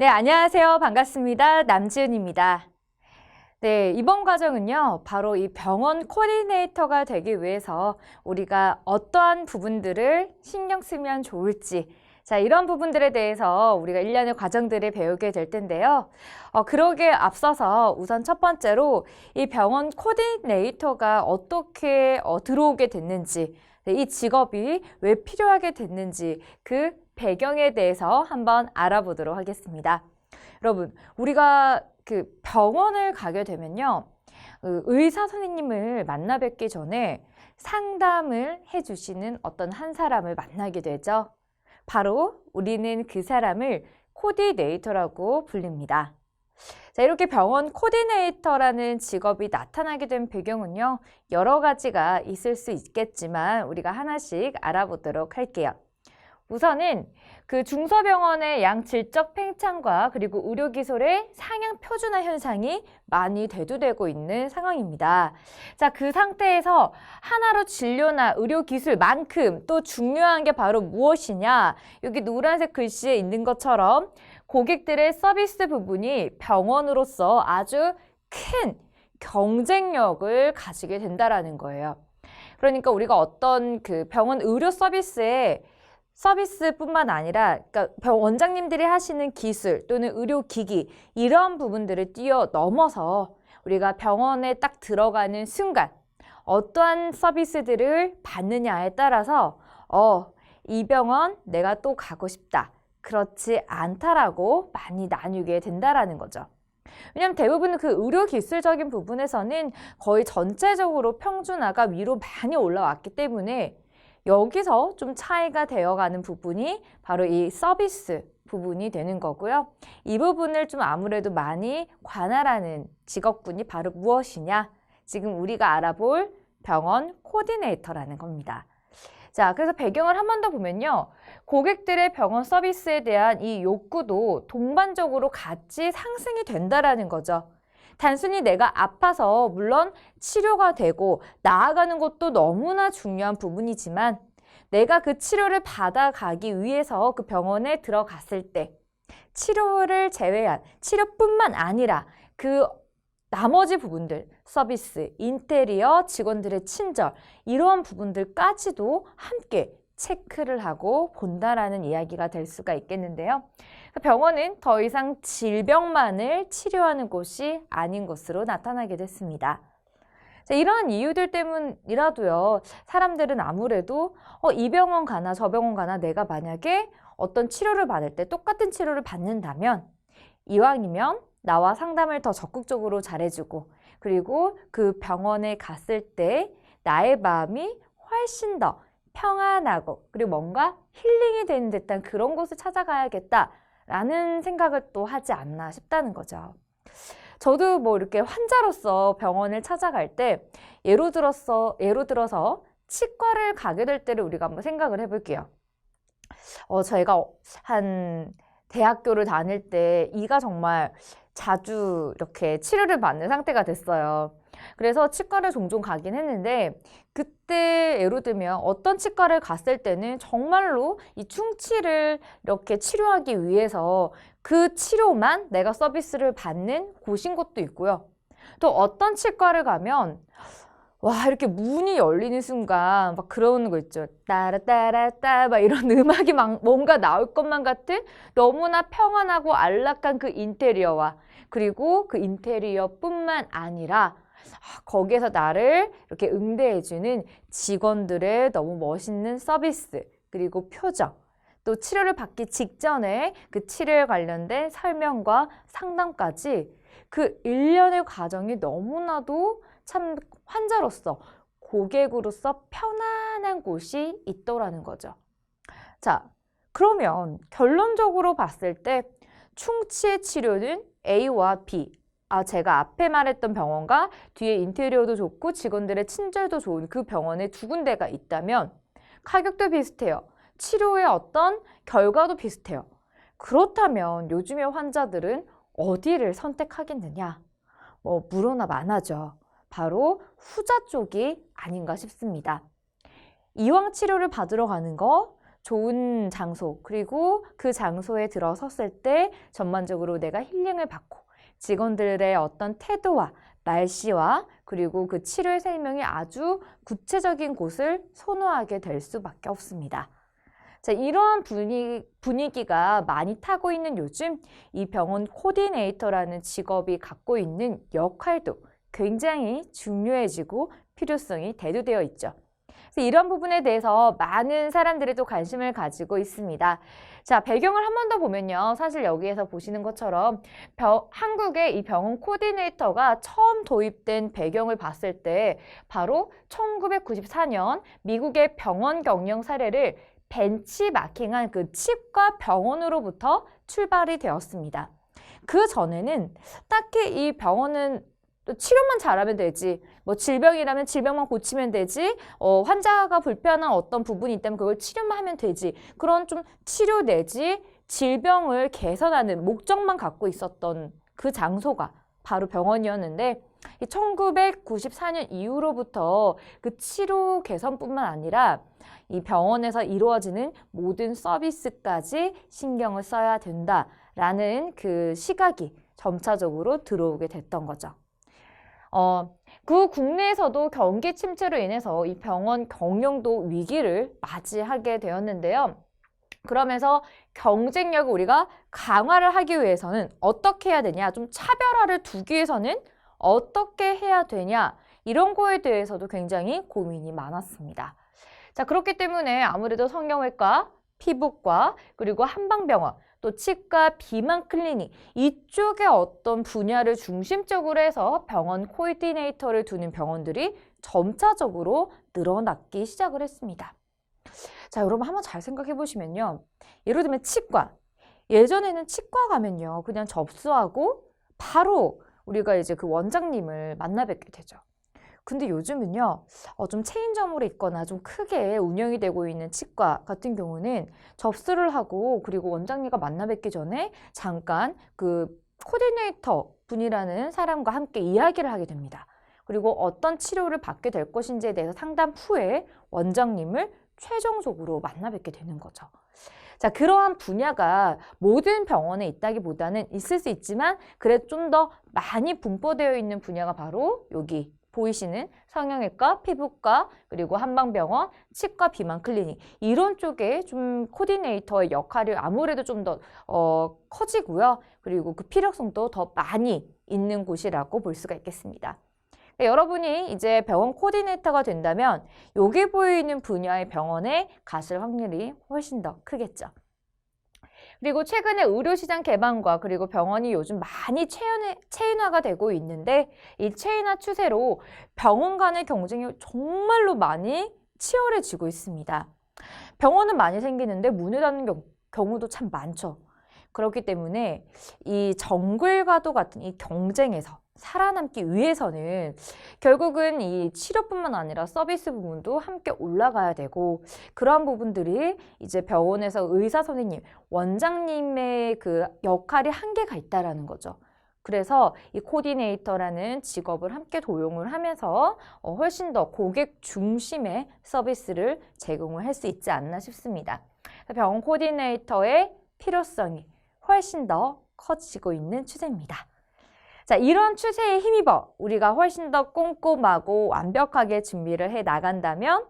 네, 안녕하세요. 반갑습니다. 남지은입니다. 네, 이번 과정은요, 바로 이 병원 코디네이터가 되기 위해서 우리가 어떠한 부분들을 신경 쓰면 좋을지, 자, 이런 부분들에 대해서 우리가 일련의 과정들을 배우게 될 텐데요. 그러기에 앞서서 우선 첫 번째로 이 병원 코디네이터가 어떻게 들어오게 됐는지, 네, 이 직업이 왜 필요하게 됐는지 그 배경에 대해서 한번 알아보도록 하겠습니다. 여러분, 우리가 그 병원을 가게 되면요, 의사 선생님을 만나 뵙기 전에 상담을 해주시는 어떤 한 사람을 만나게 되죠. 바로 우리는 그 사람을 코디네이터라고 불립니다. 자, 이렇게 병원 코디네이터라는 직업이 나타나게 된 배경은요, 여러 가지가 있을 수 있겠지만 우리가 하나씩 알아보도록 할게요. 우선은 그 중소병원의 양질적 팽창과 그리고 의료기술의 상향 표준화 현상이 많이 대두되고 있는 상황입니다. 자, 그 상태에서 하나로 진료나 의료기술만큼 또 중요한 게 바로 무엇이냐? 여기 노란색 글씨에 있는 것처럼 고객들의 서비스 부분이 병원으로서 아주 큰 경쟁력을 가지게 된다라는 거예요. 그러니까 우리가 어떤 그 병원 의료 서비스뿐만 아니라 그러니까 원장님들이 하시는 기술 또는 의료기기 이런 부분들을 뛰어넘어서 우리가 병원에 딱 들어가는 순간 어떠한 서비스들을 받느냐에 따라서 이 병원 내가 또 가고 싶다. 그렇지 않다라고 많이 나뉘게 된다라는 거죠. 왜냐하면 대부분 그 의료기술적인 부분에서는 거의 전체적으로 평준화가 위로 많이 올라왔기 때문에 여기서 좀 차이가 되어가는 부분이 바로 이 서비스 부분이 되는 거고요. 이 부분을 좀 아무래도 많이 관할하는 직업군이 바로 무엇이냐? 지금 우리가 알아볼 병원 코디네이터라는 겁니다. 자, 그래서 배경을 한 번 더 보면요. 고객들의 병원 서비스에 대한 이 욕구도 동반적으로 같이 상승이 된다라는 거죠. 단순히 내가 아파서 물론 치료가 되고 나아가는 것도 너무나 중요한 부분이지만 내가 그 치료를 받아가기 위해서 그 병원에 들어갔을 때 치료를 제외한 치료뿐만 아니라 그 나머지 부분들, 서비스, 인테리어, 직원들의 친절 이러한 부분들까지도 함께 체크를 하고 본다라는 이야기가 될 수가 있겠는데요. 병원은 더 이상 질병만을 치료하는 곳이 아닌 것으로 나타나게 됐습니다. 자, 이러한 이유들 때문이라도요, 사람들은 아무래도 이 병원 가나 저 병원 가나 내가 만약에 어떤 치료를 받을 때 똑같은 치료를 받는다면 이왕이면 나와 상담을 더 적극적으로 잘해주고 그리고 그 병원에 갔을 때 나의 마음이 훨씬 더 평안하고 그리고 뭔가 힐링이 되는 듯한 그런 곳을 찾아가야겠다라는 생각을 또 하지 않나 싶다는 거죠. 저도 뭐 이렇게 환자로서 병원을 찾아갈 때 예로 들어서 치과를 가게 될 때를 우리가 한번 생각을 해볼게요. 저희가 한 대학교를 다닐 때 이가 정말 자주 이렇게 치료를 받는 상태가 됐어요. 그래서 치과를 종종 가긴 했는데 그때 예로 들면 어떤 치과를 갔을 때는 정말로 이 충치를 이렇게 치료하기 위해서 그 치료만 내가 서비스를 받는 곳인 것도 있고요. 또 어떤 치과를 가면 와, 이렇게 문이 열리는 순간 막 그러는 거 있죠. 따라따라따 막 이런 음악이 막 뭔가 나올 것만 같은 너무나 평안하고 안락한 그 인테리어와 그리고 그 인테리어뿐만 아니라 거기에서 나를 이렇게 응대해주는 직원들의 너무 멋있는 서비스 그리고 표정 또 치료를 받기 직전에 그 치료에 관련된 설명과 상담까지 그 일련의 과정이 너무나도 참 환자로서 고객으로서 편안한 곳이 있더라는 거죠. 자, 그러면 결론적으로 봤을 때 충치의 치료는 A와 B, 제가 앞에 말했던 병원과 뒤에 인테리어도 좋고 직원들의 친절도 좋은 그 병원에 두 군데가 있다면 가격도 비슷해요. 치료의 어떤 결과도 비슷해요. 그렇다면 요즘의 환자들은 어디를 선택하겠느냐? 물어나 마나죠. 바로 후자 쪽이 아닌가 싶습니다. 이왕 치료를 받으러 가는 거 좋은 장소, 그리고 그 장소에 들어섰을 때 전반적으로 내가 힐링을 받고 직원들의 어떤 태도와 날씨와 그리고 그 치료의 설명이 아주 구체적인 곳을 선호하게 될 수밖에 없습니다. 자, 이러한 분위기가 많이 타고 있는 요즘 이 병원 코디네이터라는 직업이 갖고 있는 역할도 굉장히 중요해지고 필요성이 대두되어 있죠. 그래서 이런 부분에 대해서 많은 사람들이 또 관심을 가지고 있습니다. 자, 배경을 한 번 더 보면요. 사실 여기에서 보시는 것처럼 한국의 이 병원 코디네이터가 처음 도입된 배경을 봤을 때 바로 1994년 미국의 병원 경영 사례를 벤치마킹한 그 치과 병원으로부터 출발이 되었습니다. 그 전에는 딱히 이 병원은 또 치료만 잘하면 되지, 뭐 질병이라면 질병만 고치면 되지, 환자가 불편한 어떤 부분이 있다면 그걸 치료만 하면 되지, 그런 좀 치료 내지 질병을 개선하는 목적만 갖고 있었던 그 장소가 바로 병원이었는데 1994년 이후로부터 그 치료 개선뿐만 아니라 이 병원에서 이루어지는 모든 서비스까지 신경을 써야 된다라는 그 시각이 점차적으로 들어오게 됐던 거죠. 그 국내에서도 경기 침체로 인해서 이 병원 경영도 위기를 맞이하게 되었는데요. 그러면서 경쟁력을 우리가 강화를 하기 위해서는 어떻게 해야 되냐, 좀 차별화를 두기 위해서는 어떻게 해야 되냐, 이런 거에 대해서도 굉장히 고민이 많았습니다. 자, 그렇기 때문에 아무래도 성형외과, 피부과, 그리고 한방병원, 또 치과, 비만 클리닉 이쪽의 어떤 분야를 중심적으로 해서 병원 코디네이터를 두는 병원들이 점차적으로 늘어나기 시작을 했습니다. 자, 여러분 한번 잘 생각해 보시면요. 예를 들면 치과. 예전에는 치과 가면요. 그냥 접수하고 바로 우리가 이제 그 원장님을 만나 뵙게 되죠. 근데 요즘은요, 좀 체인점으로 있거나 좀 크게 운영이 되고 있는 치과 같은 경우는 접수를 하고 그리고 원장님과 만나 뵙기 전에 잠깐 그 코디네이터 분이라는 사람과 함께 이야기를 하게 됩니다. 그리고 어떤 치료를 받게 될 것인지에 대해서 상담 후에 원장님을 최종적으로 만나 뵙게 되는 거죠. 자, 그러한 분야가 모든 병원에 있다기보다는 있을 수 있지만 그래도 좀 더 많이 분포되어 있는 분야가 바로 여기 보이시는 성형외과, 피부과, 그리고 한방병원, 치과, 비만 클리닉 이런 쪽에 좀 코디네이터의 역할이 아무래도 좀 더 커지고요. 그리고 그 필요성도 더 많이 있는 곳이라고 볼 수가 있겠습니다. 여러분이 이제 병원 코디네이터가 된다면 여기 보이는 분야의 병원에 가실 확률이 훨씬 더 크겠죠. 그리고 최근에 의료시장 개방과 그리고 병원이 요즘 많이 체인화가 되고 있는데 이 체인화 추세로 병원 간의 경쟁이 정말로 많이 치열해지고 있습니다. 병원은 많이 생기는데 문을 닫는 경우도 참 많죠. 그렇기 때문에 이 정글과도 같은 이 경쟁에서 살아남기 위해서는 결국은 이 치료뿐만 아니라 서비스 부분도 함께 올라가야 되고 그러한 부분들이 이제 병원에서 의사 선생님, 원장님의 그 역할이 한계가 있다라는 거죠. 그래서 이 코디네이터라는 직업을 함께 도용을 하면서 훨씬 더 고객 중심의 서비스를 제공을 할 수 있지 않나 싶습니다. 병원 코디네이터의 필요성이 훨씬 더 커지고 있는 추세입니다. 자, 이런 추세에 힘입어 우리가 훨씬 더 꼼꼼하고 완벽하게 준비를 해 나간다면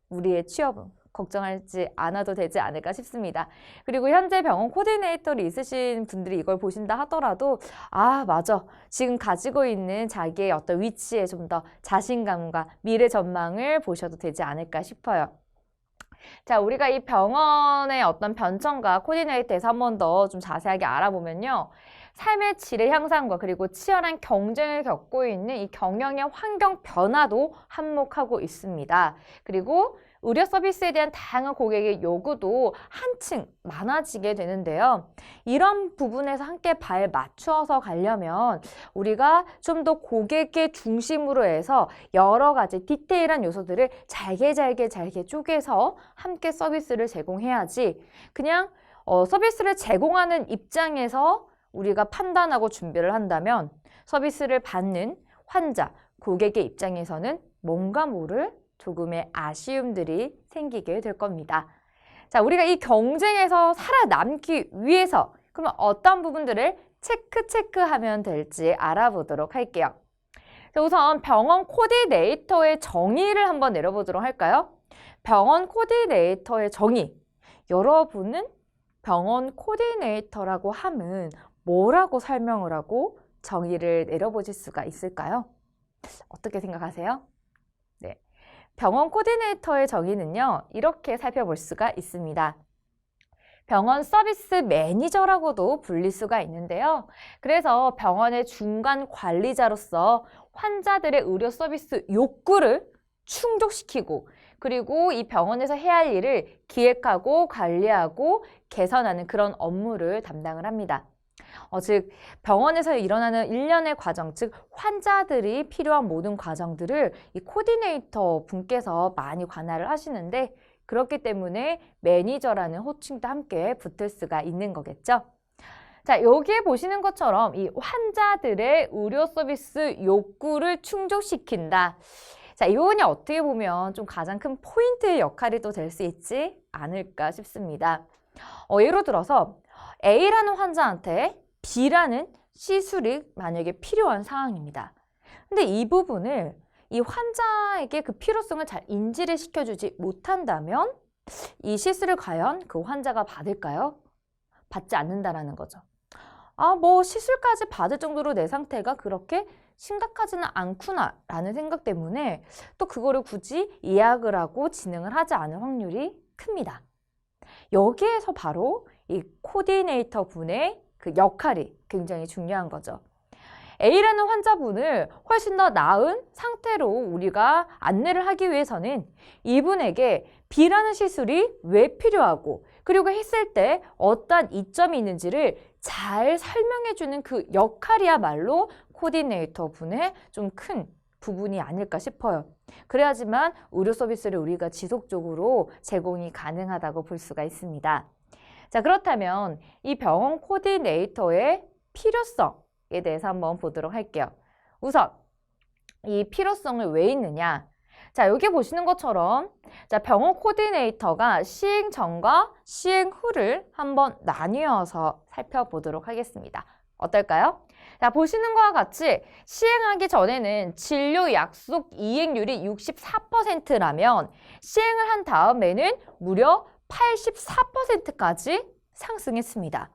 우리의 취업은 걱정하지 않아도 되지 않을까 싶습니다. 그리고 현재 병원 코디네이터를 있으신 분들이 이걸 보신다 하더라도 아, 맞아. 지금 가지고 있는 자기의 어떤 위치에 좀 더 자신감과 미래 전망을 보셔도 되지 않을까 싶어요. 자, 우리가 이 병원의 어떤 변천과 코디네이터에서 한 번 더 좀 자세하게 알아보면요. 삶의 질의 향상과 그리고 치열한 경쟁을 겪고 있는 이 경영의 환경 변화도 한몫하고 있습니다. 그리고 의료 서비스에 대한 다양한 고객의 요구도 한층 많아지게 되는데요. 이런 부분에서 함께 발 맞추어서 가려면 우리가 좀 더 고객의 중심으로 해서 여러 가지 디테일한 요소들을 잘게 쪼개서 함께 서비스를 제공해야지 그냥 서비스를 제공하는 입장에서 우리가 판단하고 준비를 한다면 서비스를 받는 환자, 고객의 입장에서는 뭔가 모를 조금의 아쉬움들이 생기게 될 겁니다. 자, 우리가 이 경쟁에서 살아남기 위해서 그러면 어떤 부분들을 체크하면 될지 알아보도록 할게요. 자, 우선 병원 코디네이터의 정의를 한번 내려보도록 할까요? 병원 코디네이터의 정의. 여러분은 병원 코디네이터라고 하면 뭐라고 설명을 하고 정의를 내려보실 수가 있을까요? 어떻게 생각하세요? 네. 병원 코디네이터의 정의는요, 이렇게 살펴볼 수가 있습니다. 병원 서비스 매니저라고도 불릴 수가 있는데요. 그래서 병원의 중간 관리자로서 환자들의 의료 서비스 욕구를 충족시키고 그리고 이 병원에서 해야 할 일을 기획하고 관리하고 개선하는 그런 업무를 담당을 합니다. 즉 병원에서 일어나는 일련의 과정, 즉 환자들이 필요한 모든 과정들을 이 코디네이터 분께서 많이 관할을 하시는데 그렇기 때문에 매니저라는 호칭도 함께 붙을 수가 있는 거겠죠. 자, 여기에 보시는 것처럼 이 환자들의 의료 서비스 욕구를 충족시킨다. 자, 이 부분이 어떻게 보면 좀 가장 큰 포인트의 역할이 또 될 수 있지 않을까 싶습니다. 예로 들어서 A라는 환자한테 B라는 시술이 만약에 필요한 상황입니다. 근데 이 부분을 이 환자에게 그 필요성을 잘 인지를 시켜주지 못한다면 이 시술을 과연 그 환자가 받을까요? 받지 않는다라는 거죠. 뭐 시술까지 받을 정도로 내 상태가 그렇게 심각하지는 않구나 라는 생각 때문에 또 그거를 굳이 예약을 하고 진행을 하지 않을 확률이 큽니다. 여기에서 바로 이 코디네이터 분의 그 역할이 굉장히 중요한 거죠. A라는 환자분을 훨씬 더 나은 상태로 우리가 안내를 하기 위해서는 이분에게 B라는 시술이 왜 필요하고 그리고 했을 때 어떤 이점이 있는지를 잘 설명해주는 그 역할이야말로 코디네이터 분의 좀 큰 부분이 아닐까 싶어요. 그래야지만 의료 서비스를 우리가 지속적으로 제공이 가능하다고 볼 수가 있습니다. 자, 그렇다면 이 병원 코디네이터의 필요성에 대해서 한번 보도록 할게요. 우선 이 필요성을 왜 있느냐? 자, 여기 보시는 것처럼 자, 병원 코디네이터가 시행 전과 시행 후를 한번 나뉘어서 살펴보도록 하겠습니다. 어떨까요? 자, 보시는 것과 같이 시행하기 전에는 진료 약속 이행률이 64%라면 시행을 한 다음에는 무려 84%까지 상승했습니다.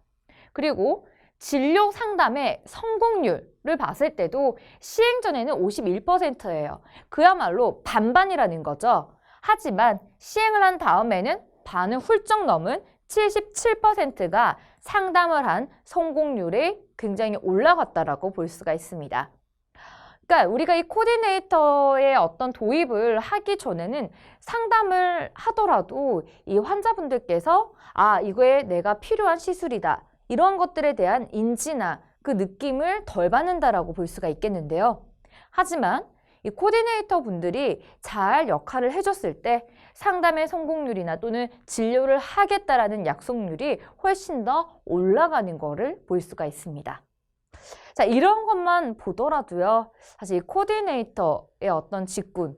그리고 진료 상담의 성공률을 봤을 때도 시행 전에는 51%예요. 그야말로 반반이라는 거죠. 하지만 시행을 한 다음에는 반을 훌쩍 넘은 77%가 상담을 한 성공률이 굉장히 올라갔다라고 볼 수가 있습니다. 그러니까 우리가 이 코디네이터의 어떤 도입을 하기 전에는 상담을 하더라도 이 환자분들께서 이거에 내가 필요한 시술이다. 이런 것들에 대한 인지나 그 느낌을 덜 받는다라고 볼 수가 있겠는데요. 하지만 이 코디네이터 분들이 잘 역할을 해줬을 때 상담의 성공률이나 또는 진료를 하겠다라는 약속률이 훨씬 더 올라가는 거를 볼 수가 있습니다. 자, 이런 것만 보더라도요. 사실 이 코디네이터의 어떤 직군,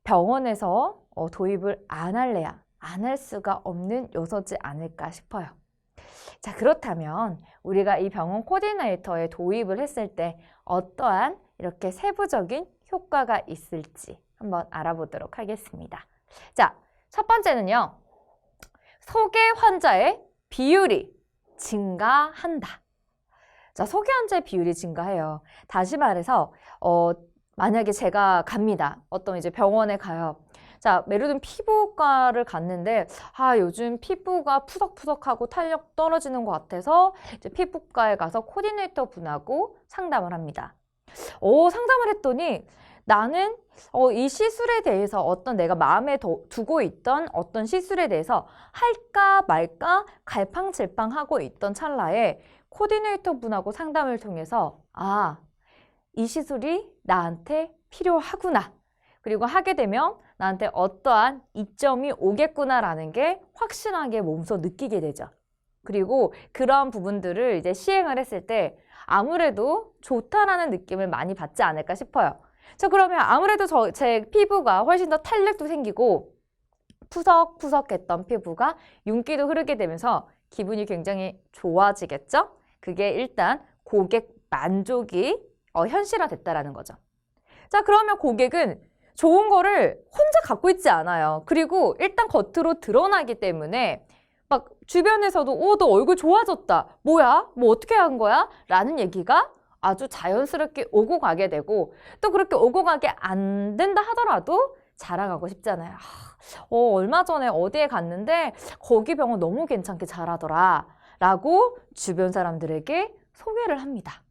병원에서 도입을 안 할래야 안 할 수가 없는 요소지 않을까 싶어요. 자, 그렇다면 우리가 이 병원 코디네이터에 도입을 했을 때 어떠한 이렇게 세부적인 효과가 있을지 한번 알아보도록 하겠습니다. 자, 첫 번째는요. 소개 환자의 비율이 증가한다. 자, 소개 환자의 비율이 증가해요. 다시 말해서 만약에 제가 갑니다. 어떤 이제 병원에 가요. 자, 예를 들면 피부과를 갔는데 요즘 피부가 푸석푸석하고 탄력 떨어지는 것 같아서 이제 피부과에 가서 코디네이터 분하고 상담을 합니다. 상담을 했더니 나는 이 시술에 대해서 어떤 내가 마음에 두고 있던 어떤 시술에 대해서 할까 말까 갈팡질팡하고 있던 찰나에 코디네이터 분하고 상담을 통해서 이 시술이 나한테 필요하구나. 그리고 하게 되면 나한테 어떠한 이점이 오겠구나라는 게 확실하게 몸소 느끼게 되죠. 그리고 그런 부분들을 이제 시행을 했을 때 아무래도 좋다라는 느낌을 많이 받지 않을까 싶어요. 자, 그러면 아무래도 제 피부가 훨씬 더 탄력도 생기고 푸석푸석했던 피부가 윤기도 흐르게 되면서 기분이 굉장히 좋아지겠죠? 그게 일단 고객 만족이 현실화됐다라는 거죠. 자, 그러면 고객은 좋은 거를 혼자 갖고 있지 않아요. 그리고 일단 겉으로 드러나기 때문에 막 주변에서도 너 얼굴 좋아졌다. 뭐야? 뭐 어떻게 한 거야? 라는 얘기가 아주 자연스럽게 오고 가게 되고 또 그렇게 오고 가게 안 된다 하더라도 자랑하고 싶잖아요. 얼마 전에 어디에 갔는데 거기 병원 너무 괜찮게 잘하더라. 라고 주변 사람들에게 소개를 합니다.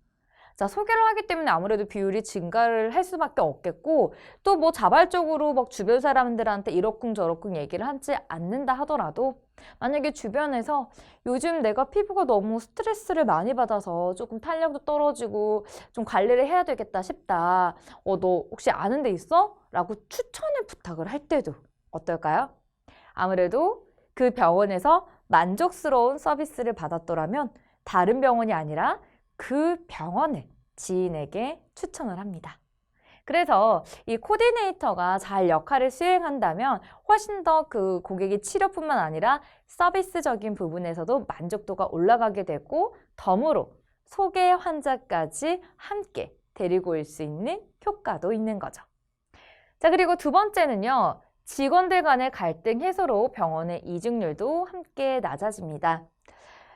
자, 소개를 하기 때문에 아무래도 비율이 증가를 할 수밖에 없겠고 또 뭐 자발적으로 막 주변 사람들한테 이러쿵저러쿵 얘기를 하지 않는다 하더라도 만약에 주변에서 요즘 내가 피부가 너무 스트레스를 많이 받아서 조금 탄력도 떨어지고 좀 관리를 해야 되겠다 싶다. 너 혹시 아는 데 있어? 라고 추천을 부탁을 할 때도 어떨까요? 아무래도 그 병원에서 만족스러운 서비스를 받았더라면 다른 병원이 아니라 그 병원의 지인에게 추천을 합니다. 그래서 이 코디네이터가 잘 역할을 수행한다면 훨씬 더 그 고객의 치료뿐만 아니라 서비스적인 부분에서도 만족도가 올라가게 되고 덤으로 소개 환자까지 함께 데리고 올 수 있는 효과도 있는 거죠. 자, 그리고 두 번째는요. 직원들 간의 갈등 해소로 병원의 이직률도 함께 낮아집니다.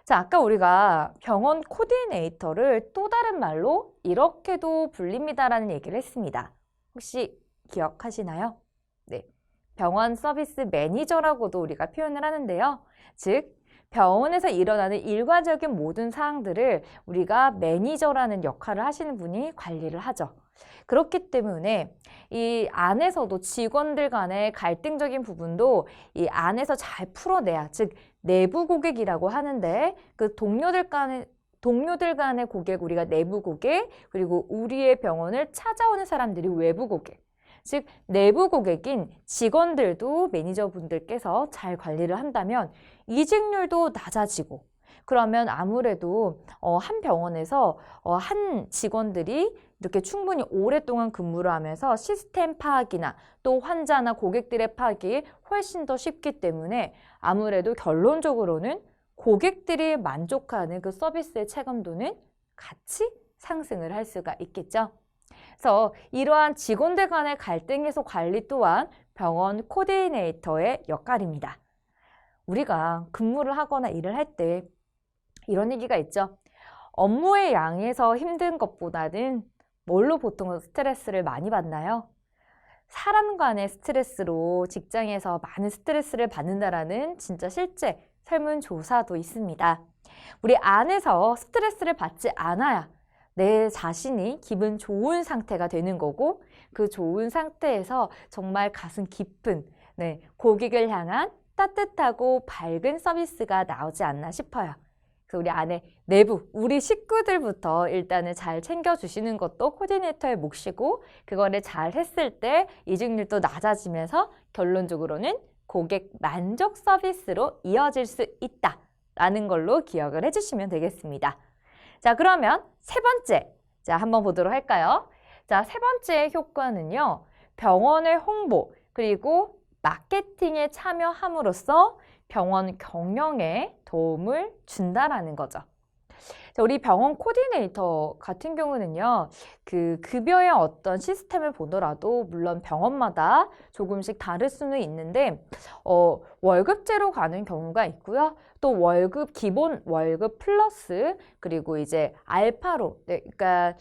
자, 아까 우리가 병원 코디네이터를 또 다른 말로 이렇게도 불립니다라는 얘기를 했습니다. 혹시 기억하시나요? 네, 병원 서비스 매니저라고도 우리가 표현을 하는데요. 즉, 병원에서 일어나는 일괄적인 모든 사항들을 우리가 매니저라는 역할을 하시는 분이 관리를 하죠. 그렇기 때문에 이 안에서도 직원들 간의 갈등적인 부분도 이 안에서 잘 풀어내야, 즉 내부 고객이라고 하는데 그 동료들 간의 고객, 우리가 내부 고객, 그리고 우리의 병원을 찾아오는 사람들이 외부 고객. 즉 내부 고객인 직원들도 매니저분들께서 잘 관리를 한다면 이직률도 낮아지고 그러면 아무래도 한 병원에서 한 직원들이 이렇게 충분히 오랫동안 근무를 하면서 시스템 파악이나 또 환자나 고객들의 파악이 훨씬 더 쉽기 때문에 아무래도 결론적으로는 고객들이 만족하는 그 서비스의 체감도는 같이 상승을 할 수가 있겠죠. 그래서 이러한 직원들 간의 갈등 해소 관리 또한 병원 코디네이터의 역할입니다. 우리가 근무를 하거나 일을 할 때 이런 얘기가 있죠. 업무의 양에서 힘든 것보다는 뭘로 보통 스트레스를 많이 받나요? 사람 간의 스트레스로 직장에서 많은 스트레스를 받는다라는 진짜 실제 설문조사도 있습니다. 우리 안에서 스트레스를 받지 않아야 내 자신이 기분 좋은 상태가 되는 거고 그 좋은 상태에서 정말 가슴 깊은 고객을 향한 따뜻하고 밝은 서비스가 나오지 않나 싶어요. 그래서 우리 안에 내부, 우리 식구들부터 일단은 잘 챙겨주시는 것도 코디네이터의 몫이고 그거를 잘 했을 때 이직률도 낮아지면서 결론적으로는 고객 만족 서비스로 이어질 수 있다라는 걸로 기억을 해주시면 되겠습니다. 자, 그러면 세 번째, 자, 한번 보도록 할까요? 자, 세 번째 효과는요. 병원의 홍보 그리고 마케팅에 참여함으로써 병원 경영에 도움을 준다라는 거죠. 자, 우리 병원 코디네이터 같은 경우는요, 그 급여의 어떤 시스템을 보더라도 물론 병원마다 조금씩 다를 수는 있는데 월급제로 가는 경우가 있고요. 또 월급, 기본 월급 플러스 그리고 이제 알파로, 그러니까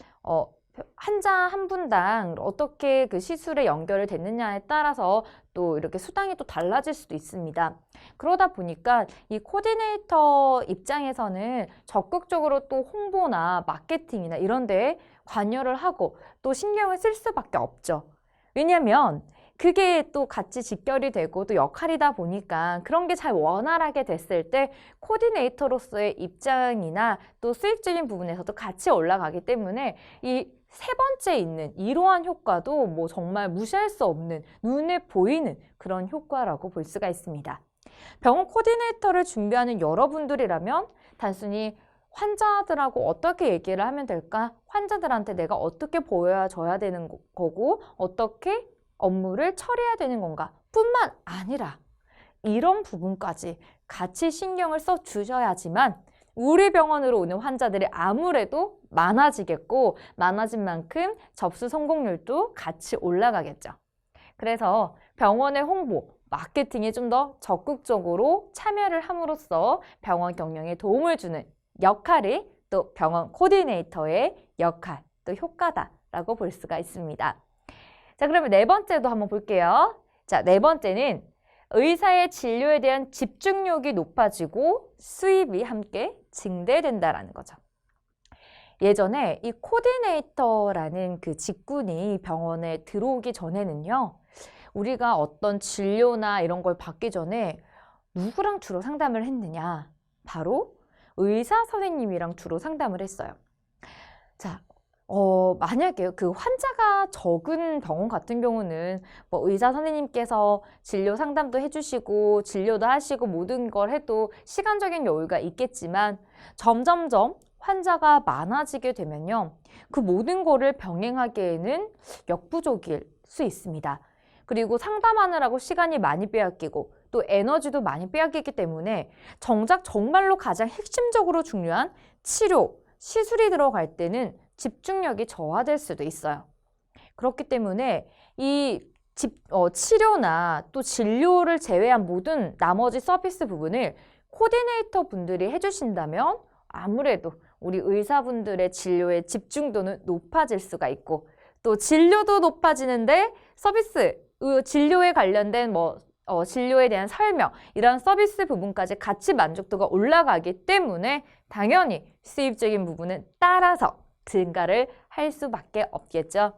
환자 한 분당 어떻게 그 시술에 연결이 됐느냐에 따라서 또 이렇게 수당이 또 달라질 수도 있습니다. 그러다 보니까 이 코디네이터 입장에서는 적극적으로 또 홍보나 마케팅이나 이런 데에 관여를 하고 또 신경을 쓸 수밖에 없죠. 왜냐하면 그게 또 같이 직결이 되고 또 역할이다 보니까 그런 게 잘 원활하게 됐을 때 코디네이터로서의 입장이나 또 수익적인 부분에서도 같이 올라가기 때문에 이 세 번째 있는 이러한 효과도 뭐 정말 무시할 수 없는 눈에 보이는 그런 효과라고 볼 수가 있습니다. 병원 코디네이터를 준비하는 여러분들이라면 단순히 환자들하고 어떻게 얘기를 하면 될까? 환자들한테 내가 어떻게 보여줘야 되는 거고 어떻게 업무를 처리해야 되는 건가? 뿐만 아니라 이런 부분까지 같이 신경을 써 주셔야지만 우리 병원으로 오는 환자들이 아무래도 많아지겠고 많아진 만큼 접수 성공률도 같이 올라가겠죠. 그래서 병원의 홍보, 마케팅에 좀 더 적극적으로 참여를 함으로써 병원 경영에 도움을 주는 역할이 또 병원 코디네이터의 역할, 또 효과다라고 볼 수가 있습니다. 자, 그러면 네 번째도 한번 볼게요. 자, 네 번째는 의사의 진료에 대한 집중력이 높아지고 수입이 함께 증대된다라는 거죠. 예전에 이 코디네이터라는 그 직군이 병원에 들어오기 전에는요, 우리가 어떤 진료나 이런 걸 받기 전에 누구랑 주로 상담을 했느냐? 바로 의사 선생님이랑 주로 상담을 했어요. 자, 만약에 그 환자가 적은 병원 같은 경우는 뭐 의사 선생님께서 진료 상담도 해주시고 진료도 하시고 모든 걸 해도 시간적인 여유가 있겠지만 점점점 환자가 많아지게 되면요, 그 모든 거를 병행하기에는 역부족일 수 있습니다. 그리고 상담하느라고 시간이 많이 빼앗기고 또 에너지도 많이 빼앗기기 때문에 정작 정말로 가장 핵심적으로 중요한 치료, 시술이 들어갈 때는 집중력이 저하될 수도 있어요. 그렇기 때문에 이 치료나 또 진료를 제외한 모든 나머지 서비스 부분을 코디네이터 분들이 해주신다면 아무래도 우리 의사분들의 진료의 집중도는 높아질 수가 있고 또 진료도 높아지는데 서비스, 진료에 관련된 진료에 대한 설명, 이런 서비스 부분까지 같이 만족도가 올라가기 때문에 당연히 수입적인 부분은 따라서 증가를 할 수밖에 없겠죠.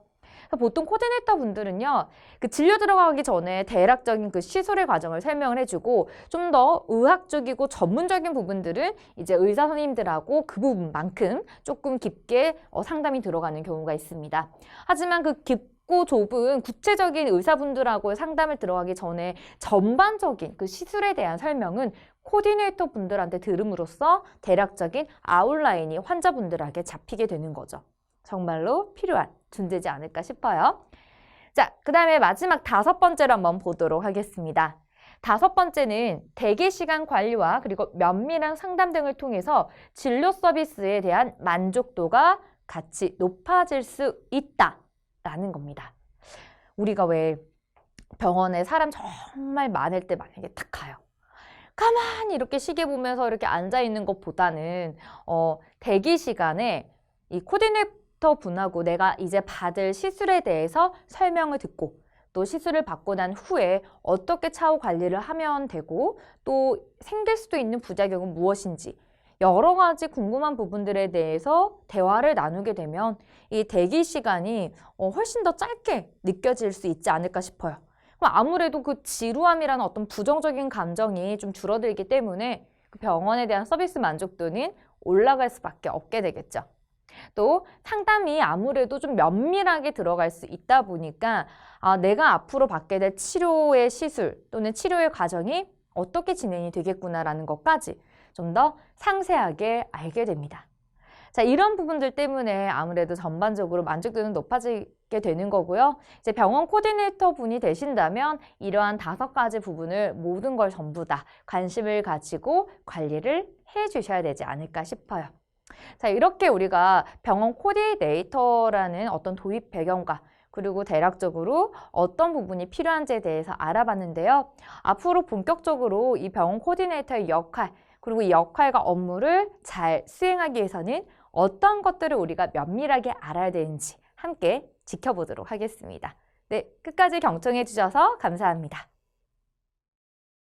보통 코디네이터 분들은요, 그 진료 들어가기 전에 대략적인 그 시술의 과정을 설명을 해주고 좀 더 의학적이고 전문적인 부분들은 이제 의사 선생님들하고 그 부분만큼 조금 깊게 상담이 들어가는 경우가 있습니다. 하지만 그 깊고 좁은 구체적인 의사분들하고의 상담을 들어가기 전에 전반적인 그 시술에 대한 설명은 코디네이터 분들한테 들음으로써 대략적인 아웃라인이 환자분들에게 잡히게 되는 거죠. 정말로 필요한 존재지 않을까 싶어요. 자, 그 다음에 마지막 다섯 번째로 한번 보도록 하겠습니다. 다섯 번째는 대기 시간 관리와 그리고 면밀한 상담 등을 통해서 진료 서비스에 대한 만족도가 같이 높아질 수 있다라는 겁니다. 우리가 왜 병원에 사람 정말 많을 때 만약에 딱 가요. 가만히 이렇게 시계 보면서 이렇게 앉아 있는 것보다는 대기 시간에 이 코디네이터 분하고 내가 이제 받을 시술에 대해서 설명을 듣고 또 시술을 받고 난 후에 어떻게 차후 관리를 하면 되고 또 생길 수도 있는 부작용은 무엇인지 여러 가지 궁금한 부분들에 대해서 대화를 나누게 되면 이 대기 시간이 훨씬 더 짧게 느껴질 수 있지 않을까 싶어요. 아무래도 그 지루함이라는 어떤 부정적인 감정이 좀 줄어들기 때문에 그 병원에 대한 서비스 만족도는 올라갈 수밖에 없게 되겠죠. 또 상담이 아무래도 좀 면밀하게 들어갈 수 있다 보니까 내가 앞으로 받게 될 치료의 시술 또는 치료의 과정이 어떻게 진행이 되겠구나라는 것까지 좀 더 상세하게 알게 됩니다. 자, 이런 부분들 때문에 아무래도 전반적으로 만족도는 높아지게 되는 거고요. 이제 병원 코디네이터 분이 되신다면 이러한 5가지 부분을 모든 걸 전부 다 관심을 가지고 관리를 해 주셔야 되지 않을까 싶어요. 자, 이렇게 우리가 병원 코디네이터라는 어떤 도입 배경과 그리고 대략적으로 어떤 부분이 필요한지에 대해서 알아봤는데요. 앞으로 본격적으로 이 병원 코디네이터의 역할, 그리고 이 역할과 업무를 잘 수행하기 위해서는 어떤 것들을 우리가 면밀하게 알아야 되는지 함께 지켜보도록 하겠습니다. 네, 끝까지 경청해 주셔서 감사합니다.